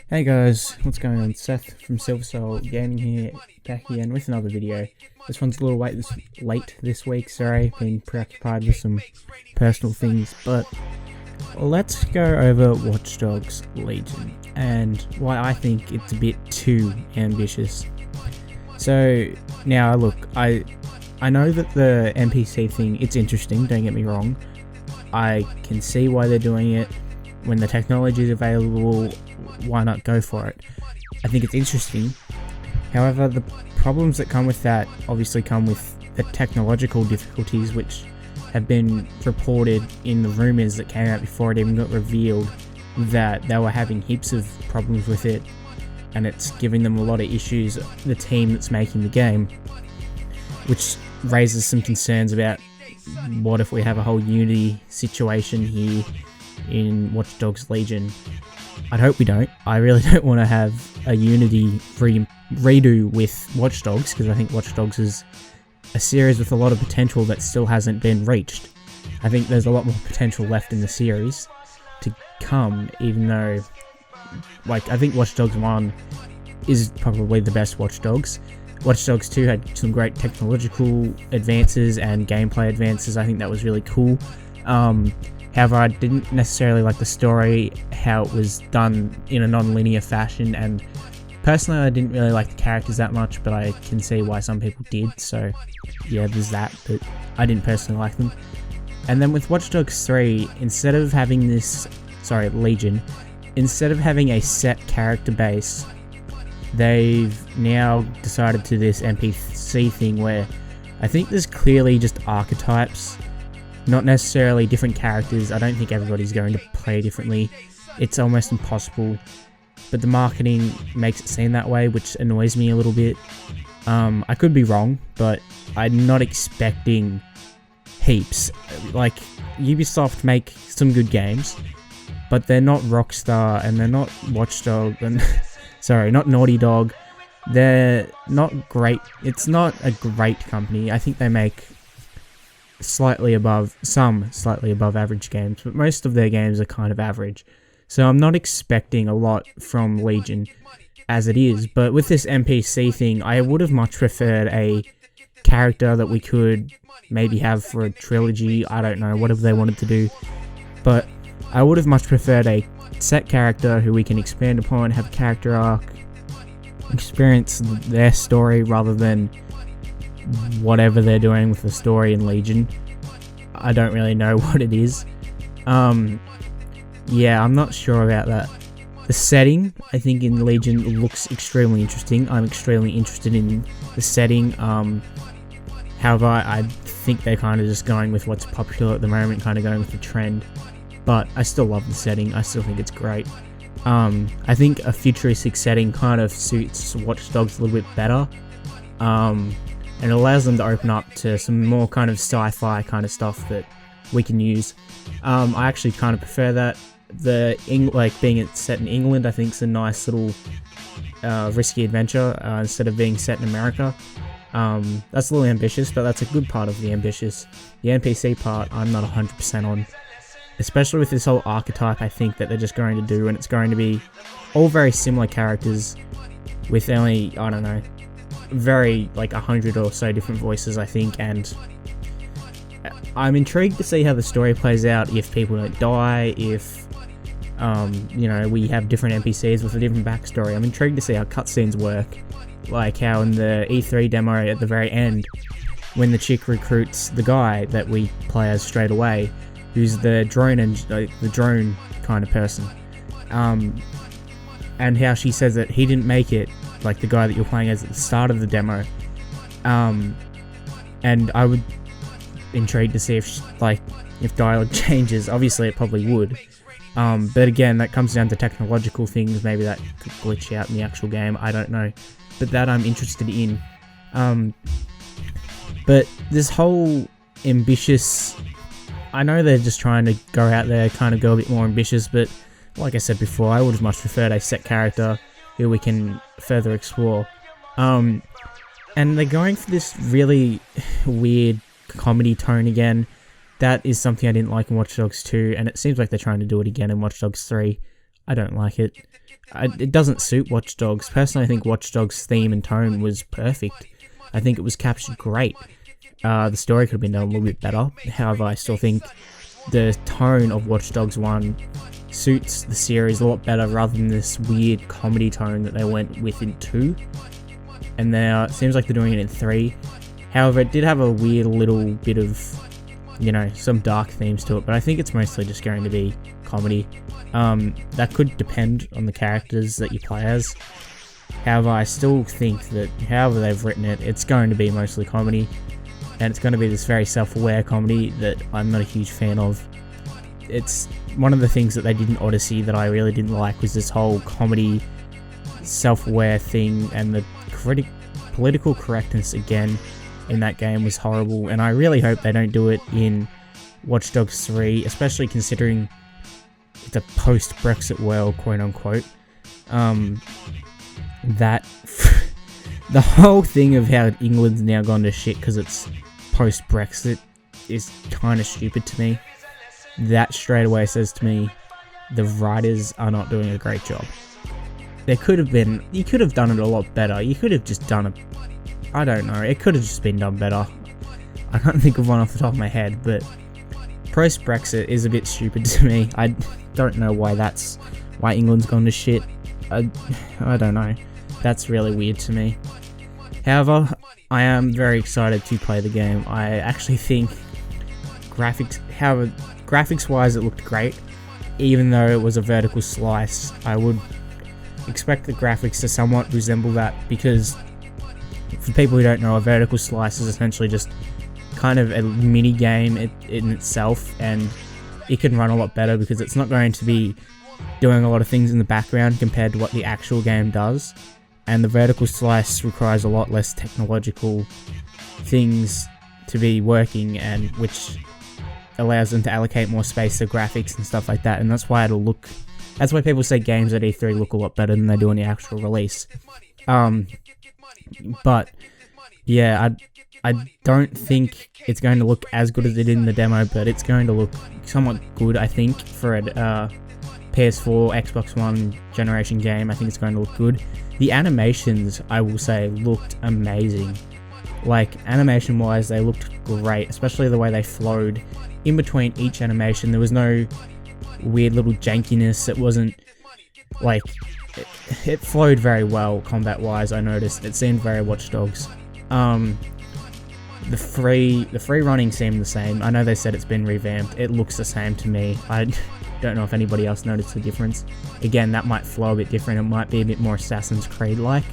Hey guys, what's going on? Seth from Silver Gaming here, back again with another video. This one's a little late this week, sorry, been preoccupied with some personal things, but let's go over Watch Dogs Legion and why I think it's a bit too ambitious. So now look, I know that the NPC thing, it's interesting, don't get me wrong. I can see why they're doing it. When the technology is available, why not go for it? I think it's interesting. However, the problems that come with that obviously come with the technological difficulties, which have been reported in the rumors that came out before it even got revealed, that they were having heaps of problems with it, and it's giving them a lot of issues, the team that's making the game, which raises some concerns about what if we have a whole Unity situation here in Watch Dogs Legion. I'd hope we don't. I really don't want to have a Unity redo with Watch Dogs, because I think Watch Dogs is a series with a lot of potential that still hasn't been reached. I think there's a lot more potential left in the series to come, even though, like, I think Watch Dogs 1 is probably the best Watch Dogs. Watch Dogs 2 had some great technological advances and gameplay advances. I think that was really cool. However, I didn't necessarily like the story, how it was done in a non-linear fashion, and personally I didn't really like the characters that much, but I can see why some people did, so yeah, there's that, but I didn't personally like them. And then with Watch Dogs 3, instead of having Legion, instead of having a set character base, they've now decided to this NPC thing where I think there's clearly just archetypes, not necessarily different characters. I don't think everybody's going to play differently. It's almost impossible, but the marketing makes it seem that way, which annoys me a little bit. I could be wrong, but I'm not expecting heaps. Like, Ubisoft make some good games, but they're not Rockstar, and they're not Watch Dogs, and sorry, not Naughty Dog. They're not great. It's not a great company. I think they make slightly above average games, but most of their games are kind of average. So I'm not expecting a lot from Legion as it is, but with this NPC thing, I would have much preferred a character that we could maybe have for a trilogy, I don't know, whatever they wanted to do, but I would have much preferred a set character who we can expand upon, have a character arc, experience their story rather than whatever they're doing with the story in Legion. I don't really know what it is. Yeah, I'm not sure about that. The setting, I think, in Legion looks extremely interesting. I'm extremely interested in the setting. However, I think they're kind of just going with what's popular at the moment, kind of going with the trend. But I still love the setting. I still think it's great. I think a futuristic setting kind of suits Watch Dogs a little bit better. And it allows them to open up to some more kind of sci-fi kind of stuff that we can use. I actually kind of prefer that. Being set in England, I think, is a nice little risky adventure instead of being set in America. That's a little ambitious, but that's a good part of the ambitious. The NPC part, I'm not 100% on. Especially with this whole archetype, I think that they're just going to do, and it's going to be all very similar characters with only, I don't know, very like 100 or so different voices, I think, and I'm intrigued to see how the story plays out, if people don't die, if you know, we have different NPCs with a different backstory. I'm intrigued to see how cutscenes work, like how in the E3 demo at the very end, when the chick recruits the guy that we play as straight away, who's the drone kind of person, and how she says that he didn't make it, like the guy that you're playing as at the start of the demo, and I would intrigued to see if dialogue changes. Obviously it probably would, but again, that comes down to technological things. Maybe that could glitch out in the actual game, I don't know, but that I'm interested in. But this whole ambitious, I know they're just trying to go out there, kind of go a bit more ambitious, but like I said before, I would have much preferred a set character who we can further explore. And they're going for this really weird comedy tone again. That is something I didn't like in Watch Dogs 2, and it seems like they're trying to do it again in Watch Dogs 3. I don't like it. it doesn't suit Watch Dogs. Personally, I think Watch Dogs' theme and tone was perfect. I think it was captured great. The story could have been done a little bit better. However, I still think the tone of Watch Dogs 1 suits the series a lot better rather than this weird comedy tone that they went with in 2. And now it seems like they're doing it in 3. However, it did have a weird little bit of, you know, some dark themes to it, but I think it's mostly just going to be comedy. That could depend on the characters that you play as. However, I still think that however they've written it, it's going to be mostly comedy. And it's going to be this very self-aware comedy that I'm not a huge fan of. It's one of the things that they did in Odyssey that I really didn't like was this whole comedy, self-aware thing, and the political correctness again in that game was horrible. And I really hope they don't do it in Watch Dogs 3, especially considering it's a post-Brexit world, quote-unquote. That the whole thing of how England's now gone to shit because it's post-Brexit is kind of stupid to me. That straight away says to me the writers are not doing a great job. There could have been, you could have done it a lot better. You could have just done it, I don't know, it could have just been done better. I can't think of one off the top of my head, but post-Brexit is a bit stupid to me. I don't know why England's gone to shit. I don't know. That's really weird to me. However, I am very excited to play the game. I actually think graphics-wise it looked great. Even though it was a vertical slice, I would expect the graphics to somewhat resemble that, because for people who don't know, a vertical slice is essentially just kind of a mini game in itself, and it can run a lot better because it's not going to be doing a lot of things in the background compared to what the actual game does. And the vertical slice requires a lot less technological things to be working, and which allows them to allocate more space to graphics and stuff like that. And that's why that's why people say games at E3 look a lot better than they do in the actual release. But yeah, I don't think it's going to look as good as it did in the demo, but it's going to look somewhat good, I think, for a PS4, Xbox One generation game. I think it's going to look good. The animations, I will say, looked amazing. Like, animation-wise, they looked great, especially the way they flowed in between each animation. There was no weird little jankiness. It wasn't, like, it flowed very well combat-wise, I noticed. It seemed very Watch Dogs. The free running seemed the same. I know they said it's been revamped. It looks the same to me. I don't know if anybody else noticed the difference. Again, that might flow a bit different. It might be a bit more Assassin's Creed-like.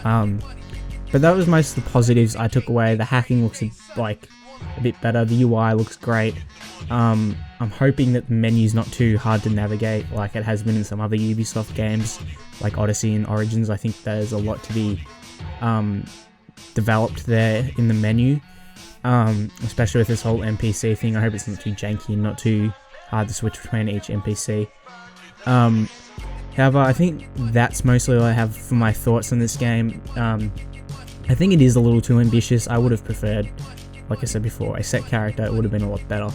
But that was most of the positives I took away. The hacking looks like a bit better. The UI looks great. I'm hoping that the menu's not too hard to navigate like it has been in some other Ubisoft games, like Odyssey and Origins. I think there's a lot to be developed there in the menu, especially with this whole NPC thing. I hope it's not too janky and not too hard to switch between each NPC. However, I think that's mostly all I have for my thoughts on this game. I think it is a little too ambitious. I would have preferred, like I said before, a set character. It would have been a lot better.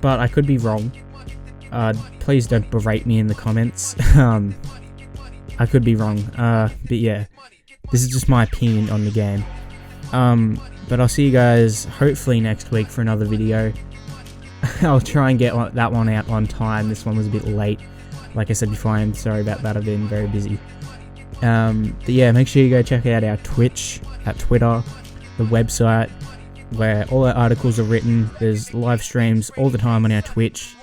But I could be wrong. Please don't berate me in the comments. I could be wrong. But yeah, this is just my opinion on the game. But I'll see you guys hopefully next week for another video. I'll try and get that one out on time. This one was a bit late. Like I said before, I'm sorry about that. I've been very busy. But yeah, make sure you go check out our Twitch, our Twitter, the website, where all our articles are written. There's live streams all the time on our Twitch.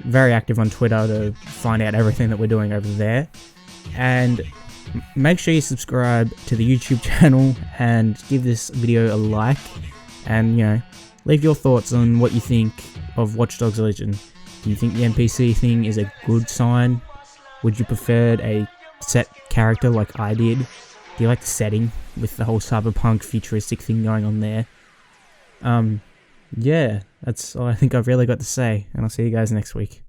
Very active on Twitter to find out everything that we're doing over there. And make sure you subscribe to the YouTube channel and give this video a like. And, you know, leave your thoughts on what you think of Watch Dogs Legion. Do you think the NPC thing is a good sign? Would you prefer a set character like I did? Do you like the setting with the whole cyberpunk futuristic thing going on there? Yeah, that's all I think I've really got to say, and I'll see you guys next week.